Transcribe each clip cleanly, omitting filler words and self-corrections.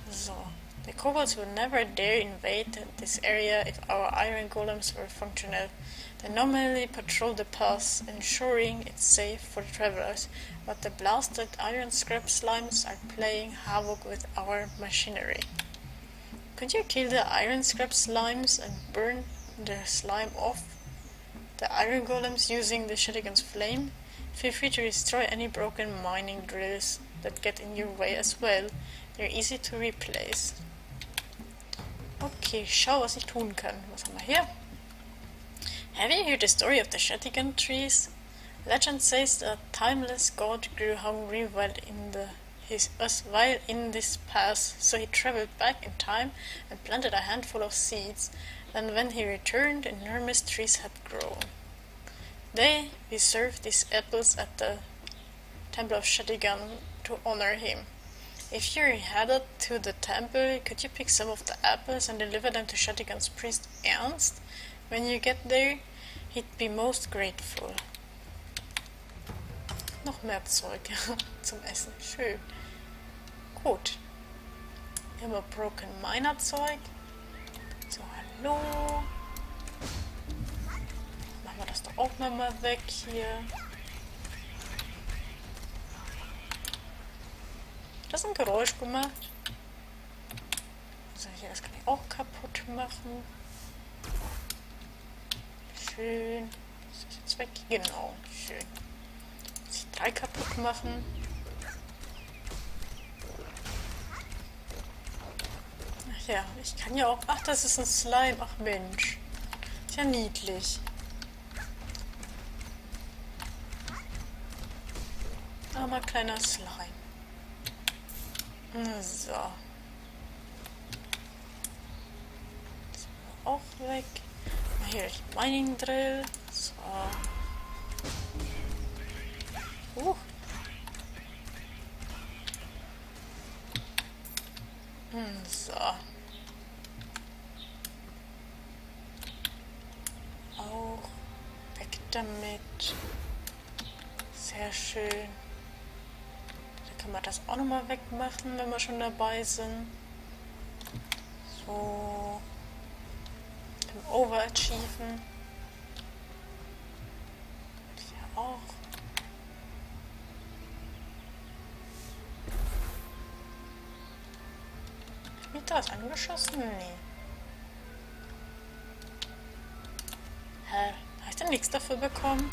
So, the kobolds would never dare invade this area if our iron golems were functional. They normally patrol the paths, ensuring it's safe for travelers, but the blasted iron scrap slimes are playing havoc with our machinery. Could you kill the iron scrap slimes and burn the slime off the iron golems using the Shatigon's flame? Feel free to destroy any broken mining drills that get in your way as well. They're easy to replace. Okay, schau, was ich tun kann. Was haben wir hier? Have you heard the story of the Shatigon trees? Legend says that timeless god grew hungry while in this pass, so he traveled back in time and planted a handful of seeds, and when he returned, enormous trees had grown. We serve these apples at the temple of Shatigon to honor him. If you're headed to the temple, could you pick some of the apples and deliver them to Shatigon's priest Ernst? When you get there, he'd be most grateful. Noch mehr Zeug zum Essen. Schön. Gut. Hier haben wir Broken Miner Zeug. So, hallo. Machen wir das doch auch nochmal weg hier. Das ist ein Geräusch gemacht. So, hier, das kann ich auch kaputt machen. Schön. Ist das jetzt weg? Genau, schön. Muss ich 3 kaputt machen. Ach ja, ich kann ja auch... Ach, das ist ein Slime. Ach Mensch. Ist ja niedlich. Armer kleiner Slime. So. Das auch weg. Mal hier die Mining Drill. So. So. Auch weg damit. Sehr schön. Können wir das auch nochmal wegmachen, wenn wir schon dabei sind. So. Im Overachieven. Hier auch. Wie das? Angeschossen? Nee. Hä? Habe ich denn nichts dafür bekommen?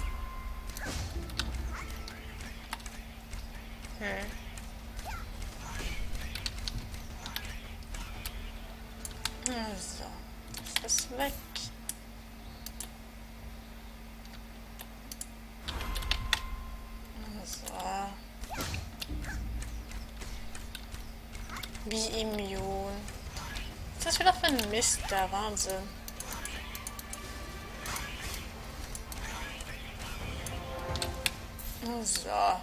So, ist das weg. So. Wie immun. Was ist das wieder für ein Mist? Der Wahnsinn. So.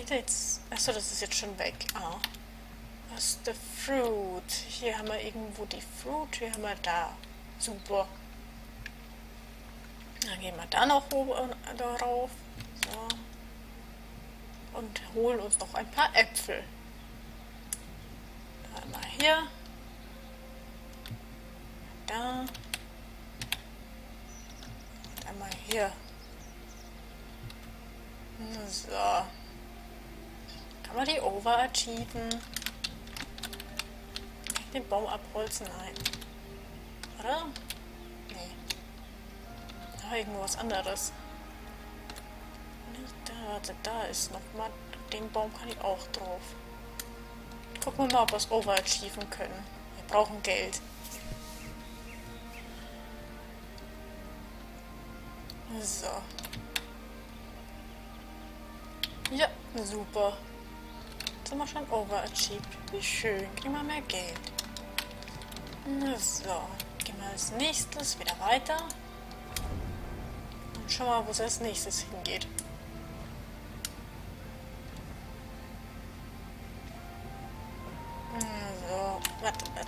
Jetzt. Achso, das ist jetzt schon weg. Ah. Was ist der Fruit? Hier haben wir irgendwo die Fruit. Hier haben wir da. Super. Dann gehen wir da noch oben darauf. So. Und holen uns noch ein paar Äpfel. Einmal hier. Da. Und einmal hier. So. Kann man die overachieven? Den Baum abholzen? Nein. Oder? Nee. Da irgendwo was anderes. Nicht da, warte, da ist nochmal. Den Baum kann ich auch drauf. Gucken wir mal, ob wir es overachieven können. Wir brauchen Geld. So. Ja, super. Jetzt haben wir schon overachieved. Wie schön. Kriegen wir mehr Geld. So. Gehen wir als nächstes wieder weiter. Und schauen mal, wo es als nächstes hingeht. So. Warte. Da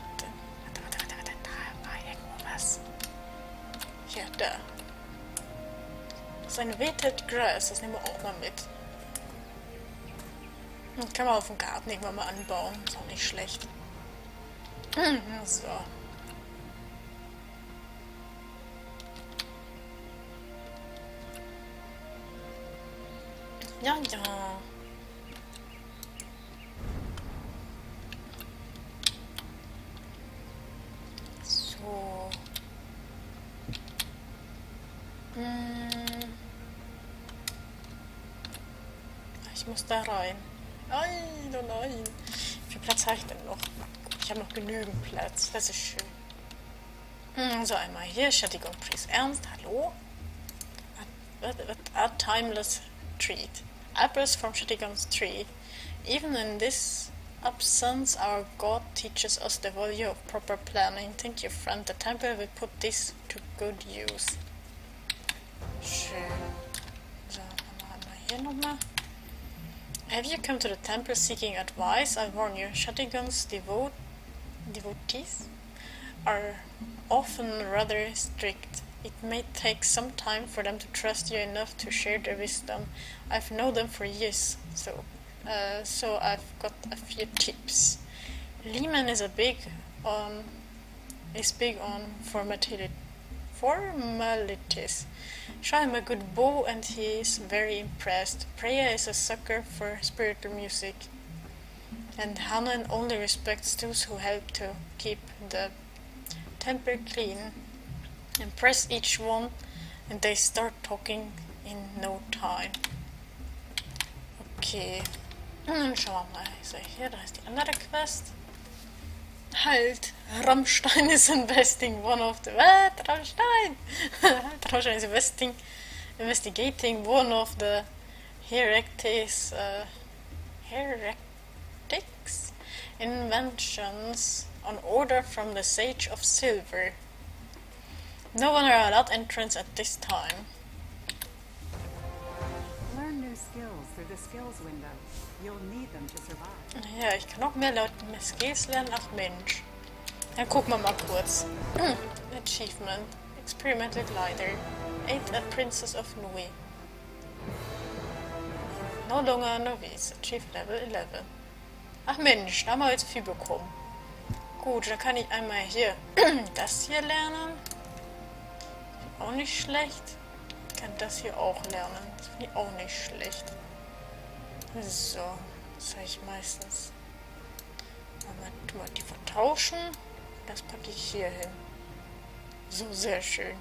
war irgendwo was. Hier, da. Das ist ein Weighted Grass. Das nehmen wir auch mal mit. Das kann man auf dem Garten irgendwann mal anbauen. Ist auch nicht schlecht. So. Ja, ja. So. Ich muss da rein. Nein, oh nein. Wie viel Platz habe ich denn noch? Ich habe noch genügend Platz. Das ist schön. So, einmal hier. Shatigon, please. Ernst, hallo? A timeless treat. Apples from Shatigon's tree. Even in this absence, our God teaches us the value of proper planning. Thank you, friend. The temple will put this to good use. Schön. So, einmal hier nochmal. Have you come to the temple seeking advice? I warn you, Shatigon's devotees are often rather strict. It may take some time for them to trust you enough to share their wisdom. I've known them for years, so I've got a few tips. Lehman is big on formalities. Show him a good bow and he is very impressed. Freya is a sucker for spiritual music. And Hanan only respects those who help to keep the temple clean. Impress each one and they start talking in no time. Okay. Dann schauen wir mal. So, hier, da ist die andere Quest. Halt! Rammstein is investing one of the... What? Rammstein! Rammstein is investigating one of the heretics inventions on order from the Sage of Silver. No one are allowed entrance at this time. Learn new skills through the skills window. You'll need them to survive. Ja, ich kann noch mehr Skills lernen. Ach Mensch. Dann gucken wir mal kurz. Achievement. Experimental Glider. Aid a Princess of Nui. No longer a novice. Achieve Level 11. Ach Mensch, da haben wir jetzt viel bekommen. Gut, dann kann ich einmal hier das hier lernen. Auch nicht schlecht. Ich kann das hier auch lernen. Das finde ich auch nicht schlecht. So, das habe ich meistens. Mal die vertauschen. Das packe ich hier hin. So, sehr schön.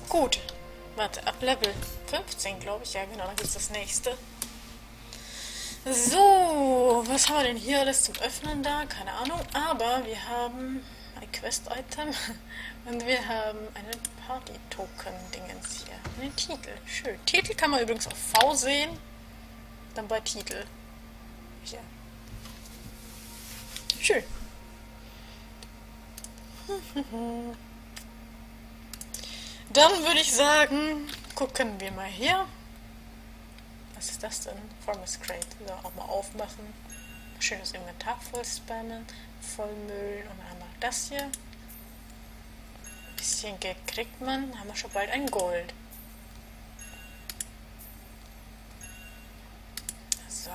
Gut. Warte, ab Level 15, glaube ich. Ja, genau, dann gibt es das nächste. So, was haben wir denn hier alles zum Öffnen da? Keine Ahnung. Aber wir haben ein Quest-Item und wir haben einen Party-Token-Dingens hier. Einen Titel. Schön. Titel kann man übrigens auf V sehen. Dann bei Titel. Hier. Schön. Dann würde ich sagen, gucken wir mal hier. Was ist das denn? Formus Crate. So, auch mal aufmachen. Schönes Inventar voll spammen. Voll Müll. Und dann haben wir das hier. Ein bisschen Geld kriegt man. Haben wir schon bald ein Gold. So.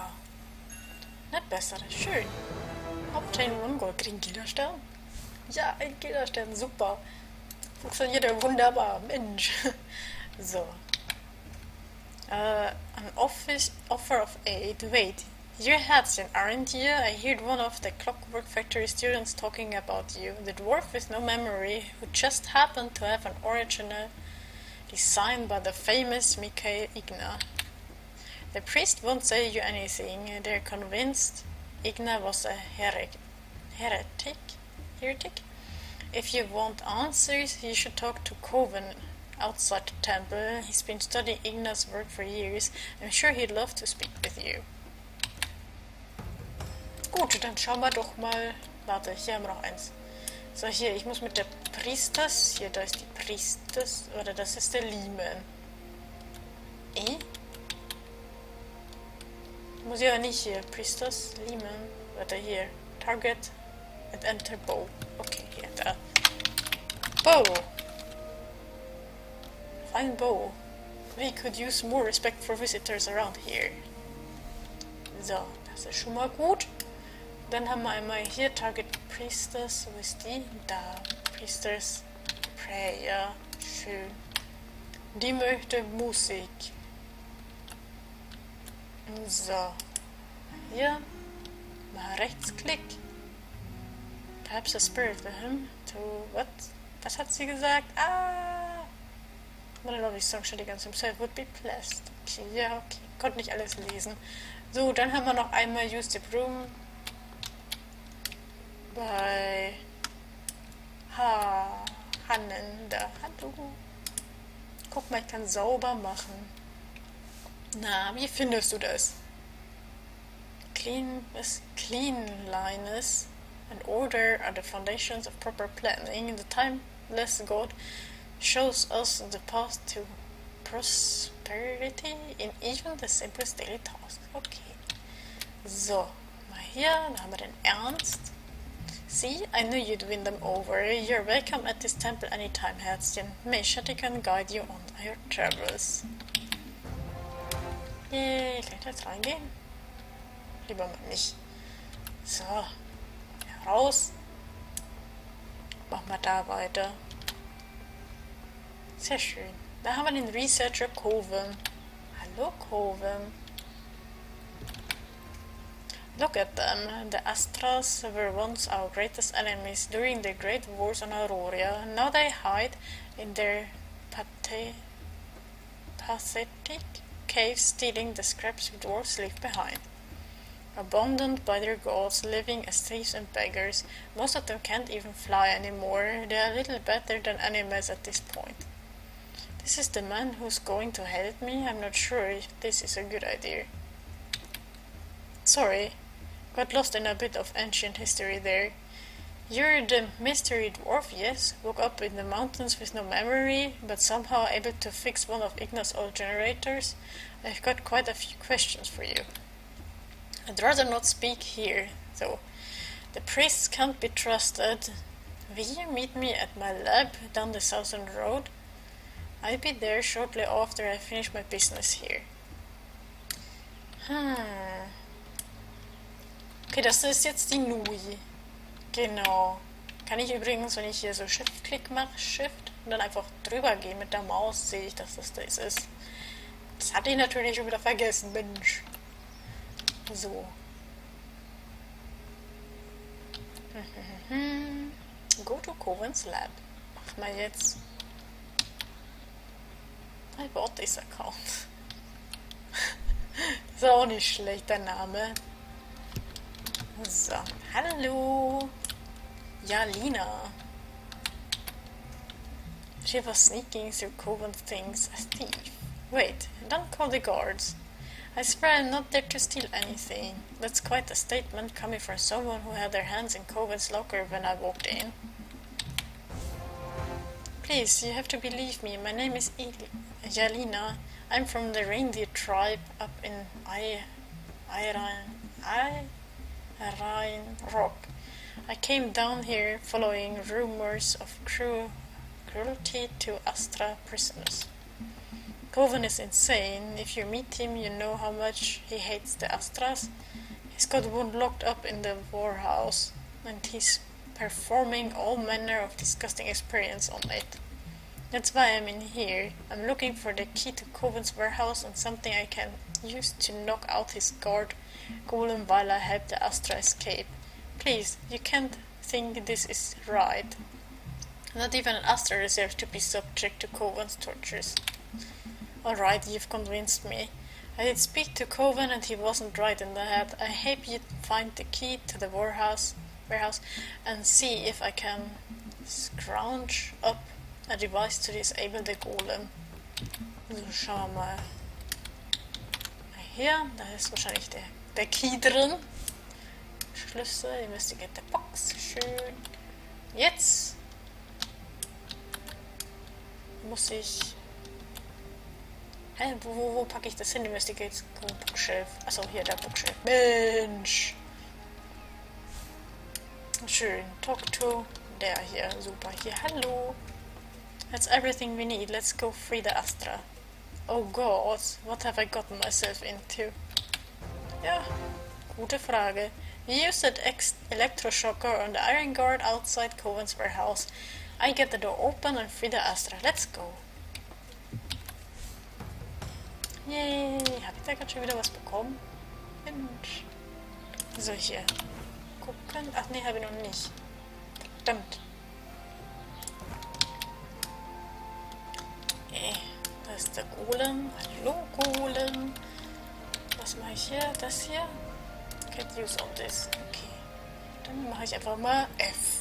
Nicht besser. Schön. Obtain one Gold. Kriegen Gilderstern? Ja, ein Gilderstern. Super. Funktioniert ja wunderbar. Mensch. So. An offer of aid. Wait. You're Hudson, aren't you? I heard one of the Clockwork Factory students talking about you. The dwarf with no memory, who just happened to have an original designed by the famous Mikhail Igna. The priest won't say you anything. They're convinced Igna was a heretic. If you want answers, you should talk to Coven outside the temple. He's been studying Igna's work for years. I'm sure he'd love to speak with you. Gut, dann schauen wir doch mal. Warte, hier haben wir noch eins. So, hier, ich muss mit der Priestess. Hier, da ist die Priestess. Oder das ist der Lehman. Muss ja nicht hier. Priestess, Lehman. Warte, hier. Target and enter bow. Okay, hier, da. Bow. Find bow. We could use more respect for visitors around here. So, das ist schon mal gut. Dann haben wir einmal hier Target Priestess. Wo ist die? Da. Priestess. Prayer. Schön. Die möchte Musik. So. Hier. Mal Rechtsklick. Perhaps a spirit with him to... What? Was hat sie gesagt? Ah! What a lovely song Shatigon himself would be blessed. Okay, ja, okay. Konnte nicht alles lesen. So, dann haben wir noch einmal Use the Broom. Bei... Hannen, da. Hallo. Guck mal, ich kann sauber machen. Na, wie findest du das? Cleanliness and order are the foundations of proper planning. The timeless God shows us the path to prosperity in even the simplest daily tasks. Okay. So, mal hier, da haben wir den Ernst. See, I knew you'd win them over. You're welcome at this temple anytime, Herzchen. May Shatigon guide you on your travels. Yay, kann ich da jetzt reingehen? Lieber mal nicht. So, raus. Machen wir da weiter. Sehr schön. Da haben wir den Researcher Coven. Hallo Coven. Look at them. The Astras were once our greatest enemies during the great wars on Aurora. Now they hide in their pathetic caves, stealing the scraps dwarves leave behind. Abandoned by their gods, living as thieves and beggars. Most of them can't even fly anymore. They are little better than animals at this point. This is the man who's going to help me? I'm not sure if this is a good idea. Sorry, got lost in a bit of ancient history there. You're the mystery dwarf, yes? Woke up in the mountains with no memory, but somehow able to fix one of Igna's old generators? I've got quite a few questions for you. I'd rather not speak here, though. The priests can't be trusted. Will you meet me at my lab down the southern road? I'll be there shortly after I finish my business here. Okay, das ist jetzt die Nui. Genau. Kann ich übrigens, wenn ich hier so Shift-Klick mache, Shift, und dann einfach drüber gehe mit der Maus, sehe ich, dass das ist. Das hatte ich natürlich schon wieder vergessen, Mensch. So. Go to Coven's Lab. Mach mal jetzt. I bought this account. Ist auch nicht schlecht, der Name. So. Hallo. Ja, Lina. She was sneaking through Coven's things as thief. Wait, don't call the guards. I swear I'm not there to steal anything. That's quite a statement coming from someone who had their hands in Coven's locker when I walked in. Please, you have to believe me. My name is Yalina. I'm from the reindeer tribe up in Iran Rock. I came down here following rumors of cruelty to Astra prisoners. Coven is insane. If you meet him, you know how much he hates the Astras. He's got one locked up in the warehouse, and he's performing all manner of disgusting experience on it. That's why I'm in here. I'm looking for the key to Coven's warehouse and something I can use to knock out his guard golem while I help the Astra escape. Please, you can't think this is right. Not even an Astra deserves to be subject to Coven's tortures. Alright, you've convinced me. I did speak to Coven and he wasn't right in the head. I hope you find the key to the warehouse and see if I can scrounge up a device to disable the golem. So, schauen wir mal. Hier, da ist wahrscheinlich der Key drin. Schlüssel, investigate the box. Schön. Jetzt muss ich... Hä, wo packe ich das hin? Investigate Bookshelf. Achso, hier der Bookshelf. Mensch! Schön. Talk to der hier. Super. Hier, hallo. That's everything we need. Let's go free the Astra. Oh God, what have I gotten myself into? Ja, gute Frage. We use that electroshocker on the iron guard outside Coven's warehouse. I get the door open and free the Astra. Let's go. Yay, hab ich da gerade schon wieder was bekommen? Mensch. So, hier. Gucken. Ach nee, habe ich noch nicht. Verdammt. Da ist der Golem. Hallo Golem. Was mache ich hier? Das hier? Can't use all this. Okay. Dann mache ich einfach mal F.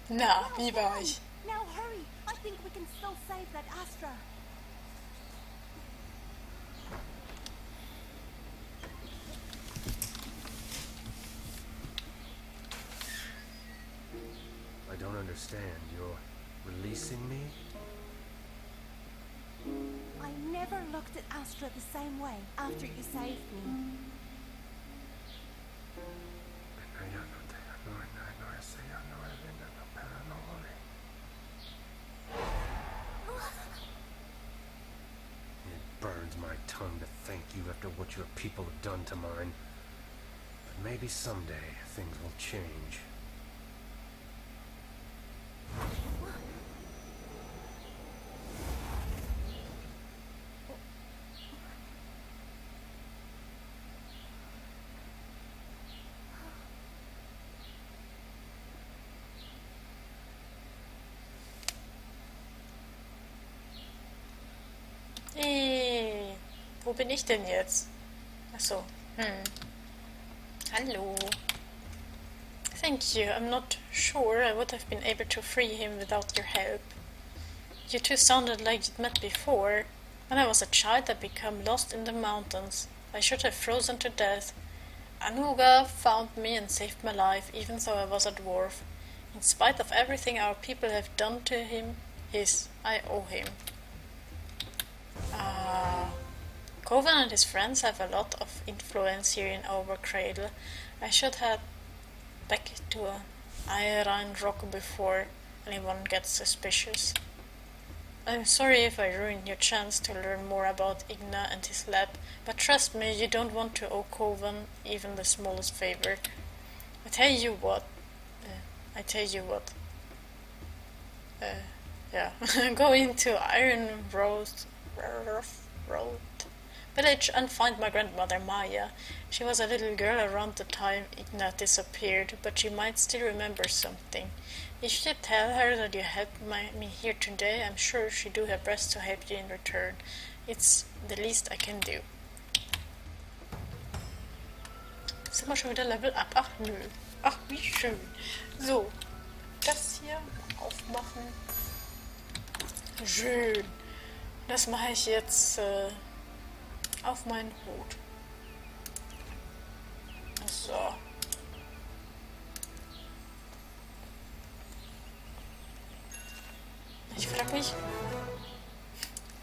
Na, wie war ich? Now hurry! I think we can still save that Astra. I don't understand. You're releasing me? I never looked at Astra the same way after you saved me. It burns my tongue to thank you after what your people have done to mine. But maybe someday things will change. Wo bin ich denn jetzt? Achso. Hallo. Thank you. I'm not sure I would have been able to free him without your help. You two sounded like you'd met before. When I was a child, I became lost in the mountains. I should have frozen to death. Anuga found me and saved my life, even though I was a dwarf. In spite of everything our people have done to him, I owe him. Coven and his friends have a lot of influence here in our cradle. I should head back to an iron rock before anyone gets suspicious. I'm sorry if I ruined your chance to learn more about Igna and his lab, but trust me, you don't want to owe Coven even the smallest favor. I tell you what. Go into Iron Road village and find my grandmother Maya. She was a little girl around the time Igna disappeared, but she might still remember something. If you tell her that you helped me here today, I'm sure she'd do her best to help you in return. It's the least I can do. Sind wir schon wieder Level up? Ach nö. Ach, wie schön. So, das hier aufmachen. Schön. Das mache ich jetzt auf meinen Hut. So. Ich frage mich,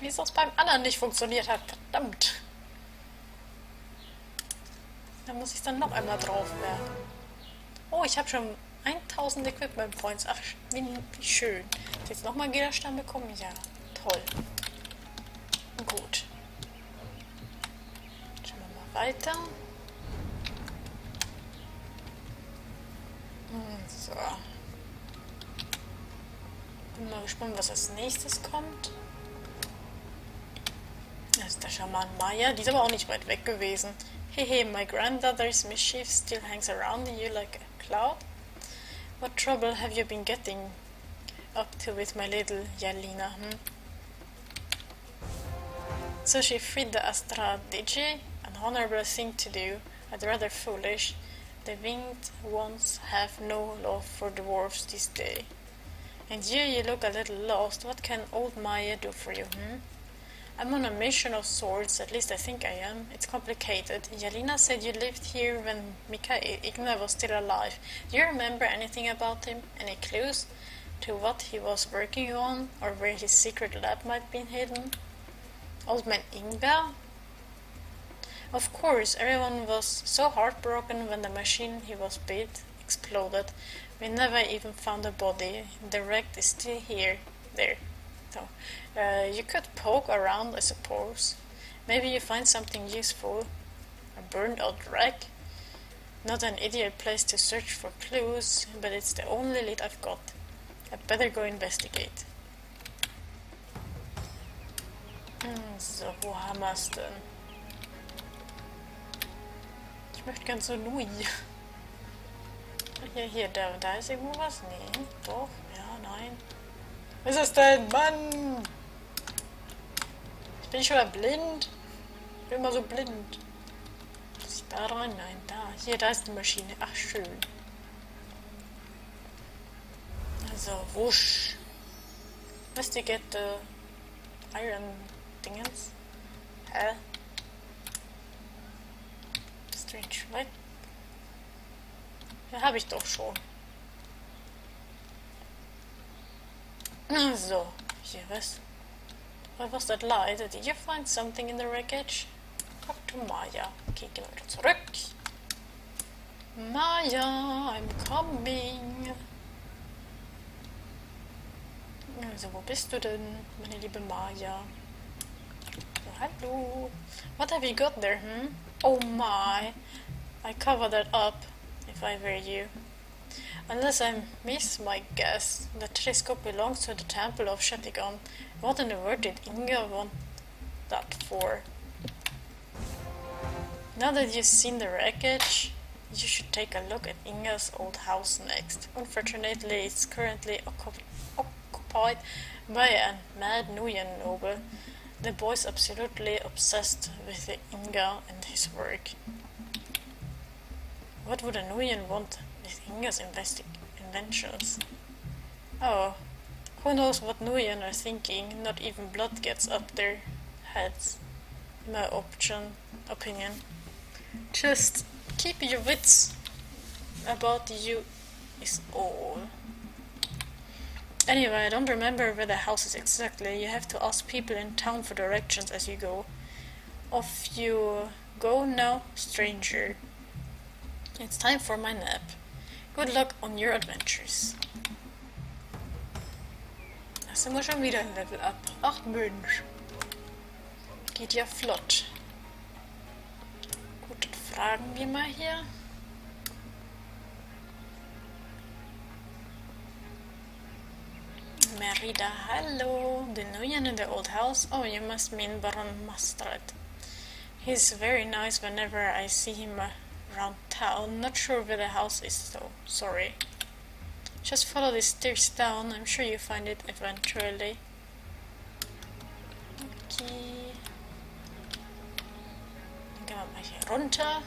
wie es beim anderen nicht funktioniert hat. Verdammt. Da muss ich dann noch einmal drauf werfen. Oh, ich habe schon 1000 Equipment Points. Ach, wie schön. Jetzt nochmal Widerstand bekommen? Ja, toll. Gut. Schauen wir mal weiter. So. Bin mal gespannt, was als nächstes kommt. Das ist der Schaman Maya. Die ist aber auch nicht weit weg gewesen. Hehe, my granddaughter's mischief still hangs around you like a cloud. What trouble have you been getting up to with my little Yelena, So she freed the Astra, did she? An honorable thing to do, but rather foolish. The winged ones have no love for dwarfs this day. And you look a little lost. What can old Maya do for you, I'm on a mission of sorts, at least I think I am. It's complicated. Yelena said you lived here when Igna was still alive. Do you remember anything about him? Any clues to what he was working on, or where his secret lab might be hidden? Old man Ingvar? Of course, everyone was so heartbroken when the machine he was built exploded. We never even found a body. The wreck is still here. There. So, you could poke around, I suppose. Maybe you find something useful. A burned out wreck? Not an ideal place to search for clues, but it's the only lead I've got. I'd better go investigate. So, wo haben wir's denn? Ich möchte ganz so Nui. Hier, da ist irgendwo was? Nee, doch, ja, nein. Was ist das denn? Mann! Ich bin schon mal blind. Ich bin immer so blind. Muss ich da rein? Nein, da. Hier, da ist die Maschine. Ach, schön. Also, wusch. Investigate the iron dingens. Hä? Strange, right? Ja, habe ich doch schon. So, hier, was? What was that light? Did you find something in the wreckage? Talk to Maya. Okay, gehen wir wieder zurück. Maya, I'm coming. Also, wo bist du denn, meine liebe Maya? So, hallo. What have you got there, Oh my. I cover that up, if I were you. Unless I miss my guess, the telescope belongs to the temple of Shatigon. What in the world did Inga want that for? Now that you've seen the wreckage, you should take a look at Inga's old house next. Unfortunately, it's currently occupied by a mad Nuyen noble. The boy's absolutely obsessed with Inga and his work. What would a Nuyen want with Inga's inventions? Oh, who knows what Nuyen are thinking? Not even blood gets up their heads, in my opinion. Just keep your wits about you is all. Anyway, I don't remember where the house is exactly. You have to ask people in town for directions as you go. Off you go now, stranger. It's time for my nap. Good luck on your adventures. Da sind wir schon wieder ein Level up. Ach Mensch. Geht ja flott. Gut, dann fragen wir mal hier. Merida, hello. The Nuyen in the old house? Oh, you must mean Baron Mustard. He's very nice whenever I see him around town. Not sure where the house is though. Sorry. Just follow the stairs down. I'm sure you'll find it eventually. Okay. Dann gehen wir mal hier runter.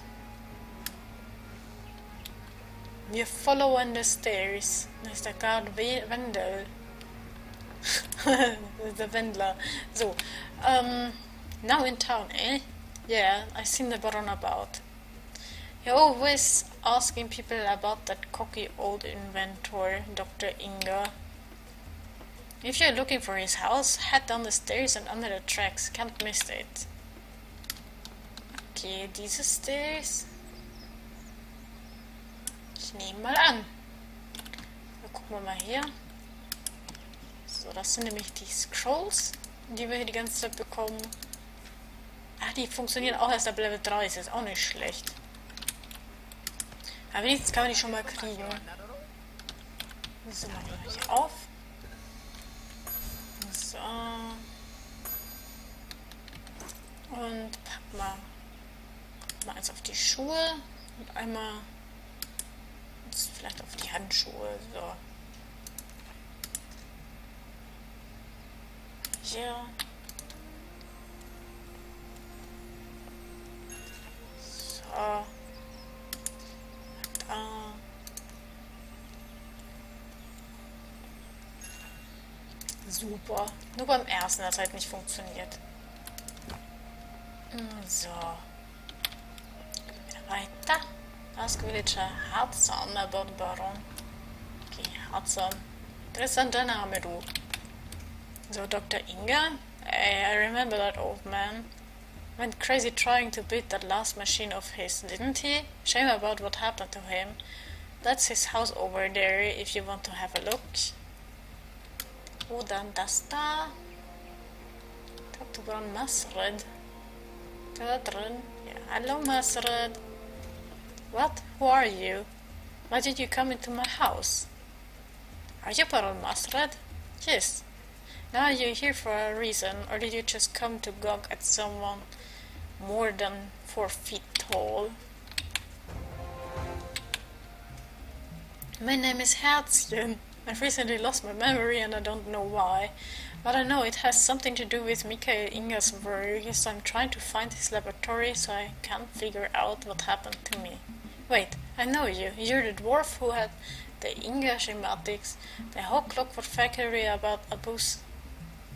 Wir followen the stairs. Da ist der Guard Wendel. The Wendler. So, now in town, eh? Yeah, I've seen the Baron about. You're always asking people about that cocky old inventor, Dr. Inga. If you're looking for his house, head down the stairs and under the tracks. Can't miss it. Okay, diese Stairs. Ich nehme mal an. Dann gucken wir mal hier. So, das sind nämlich die Scrolls, die wir hier die ganze Zeit bekommen. Ah, die funktionieren auch erst ab Level 3, ist jetzt auch nicht schlecht. Aber wenigstens kann man die schon mal kriegen. So, machen wir hier auf. So. Und packen mal eins auf die Schuhe und einmal vielleicht auf die Handschuhe. So. Hier. So. Da. Super. Nur beim ersten hat es halt nicht funktioniert. So. Wieder weiter. Ask Villager Hudson about Baron. Okay, Hudson. Interessanter Name, du. So, Dr. Inga? I remember that old man. Went crazy trying to beat that last machine of his, didn't he? Shame about what happened to him. That's his house over there if you want to have a look. Och den dasta. Talk to våran Masred. Dödren. Yeah. Hello Masred. What? Who are you? Why did you come into my house? Are you Baron Masred? Yes. Now are you here for a reason, or did you just come to gawk at someone more than 4 feet tall? My name is Herzchen. I've recently lost my memory and I don't know why. But I know it has something to do with Mikael Inga's work, so I'm trying to find his laboratory so I can figure out what happened to me. Wait, I know you. You're the dwarf who had the Inga schematics. The whole clockwork factory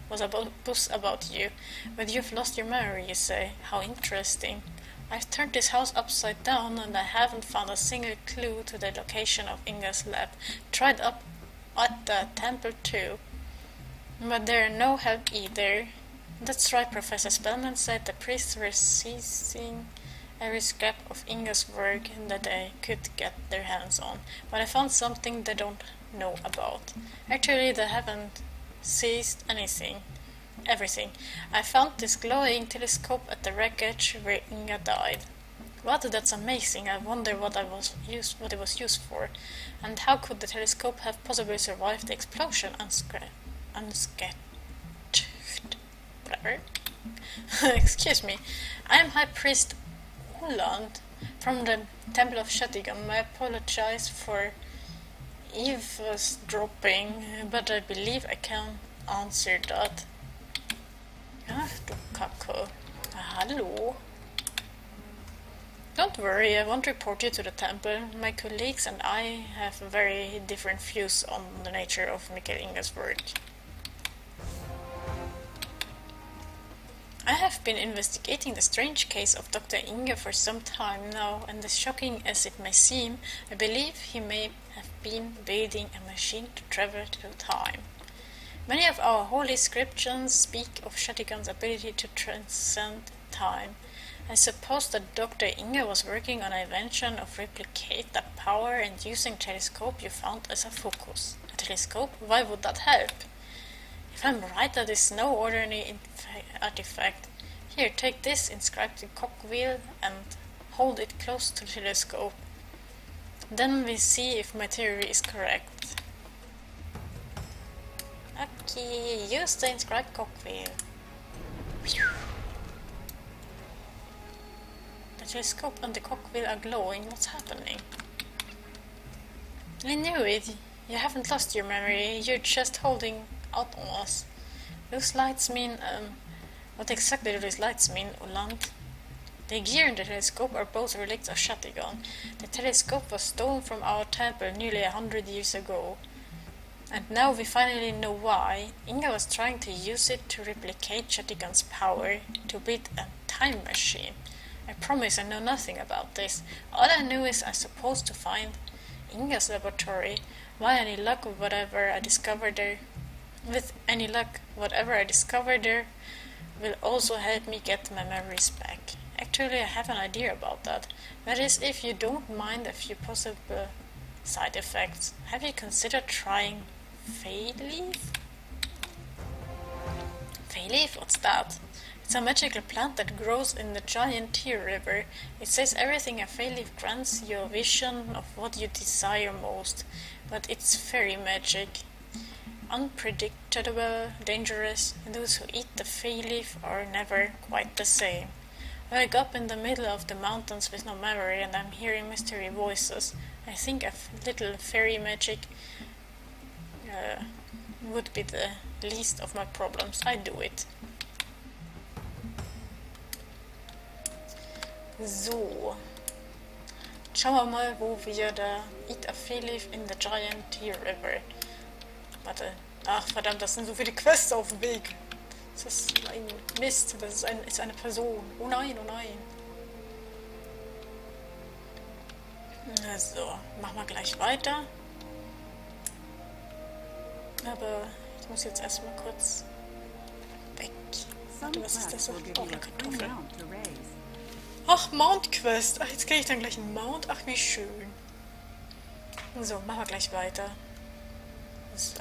was a buzz about you. But you've lost your memory, you say. How interesting. I've turned this house upside down and I haven't found a single clue to the location of Inga's lab. Tried up at the temple too. But there are no help either. That's right, Professor Spellman said the priests were seizing every scrap of Inga's work that they could get their hands on. But I found something they don't know about. Actually, they haven't seized everything. I found this glowing telescope at the wreckage where Inga died. What? That's amazing. I wonder what it was used for. And how could the telescope have possibly survived the explosion unscathed? Whatever. Excuse me. I am High Priest Uland from the Temple of Shatigon. I apologize for eavesdropping, but I believe I can answer that. Ach du Kacke. Hallo. Don't worry, I won't report you to the temple. My colleagues and I have very different views on the nature of Mikael Inga's work. I have been investigating the strange case of Dr. Inga for some time now, and as shocking as it may seem, I believe he may have been building a machine to travel through time. Many of our holy scriptures speak of Shatigon's ability to transcend time. I suppose that Dr. Inga was working on an invention of replicate that power and using a telescope you found as a focus. A telescope? Why would that help? If I'm right, that is no ordinary artifact. Here, take this inscribed cogwheel and hold it close to the telescope. Then we see if my theory is correct. Okay, use the inscribed cogwheel. The telescope and the cogwheel are glowing. What's happening? I knew it. You haven't lost your memory. You're just holding out on us. Those lights mean, what exactly do these lights mean, Uland? The gear and the telescope are both relics of Shatigon. The telescope was stolen from our temple nearly 100 years ago. And now we finally know why. Inga was trying to use it to replicate Shatigon's power, to build a time machine. I promise I know nothing about this. All I knew is I'm supposed to find Inga's laboratory. With any luck, whatever I discover there will also help me get my memories back. Actually, I have an idea about that. That is, if you don't mind a few possible side effects. Have you considered trying Fayleaf? Fayleaf? What's that? It's a magical plant that grows in the giant tear river. It says everything a Fayleaf grants you a vision of what you desire most, but it's fairy magic. Unpredictable, dangerous, and those who eat the Fayleaf are never quite the same. I wake up in the middle of the mountains with no memory and I'm hearing mystery voices. I think a little fairy magic would be the least of my problems. I do it. So. Schauen wir mal, wo wir da Eat a Fayleaf in the Giant Tear River. Warte. Ach verdammt, das sind so viele Quests auf dem Weg. Das ist ein Mist. Das ist eine Person. Oh nein, oh nein. So, machen wir gleich weiter. Aber ich muss jetzt erstmal kurz weg. Was ist das? Oh, eine Kartoffel. Ach, Mount Quest. Ach, jetzt kriege ich dann gleich einen Mount. Ach, wie schön. So, machen wir gleich weiter. So.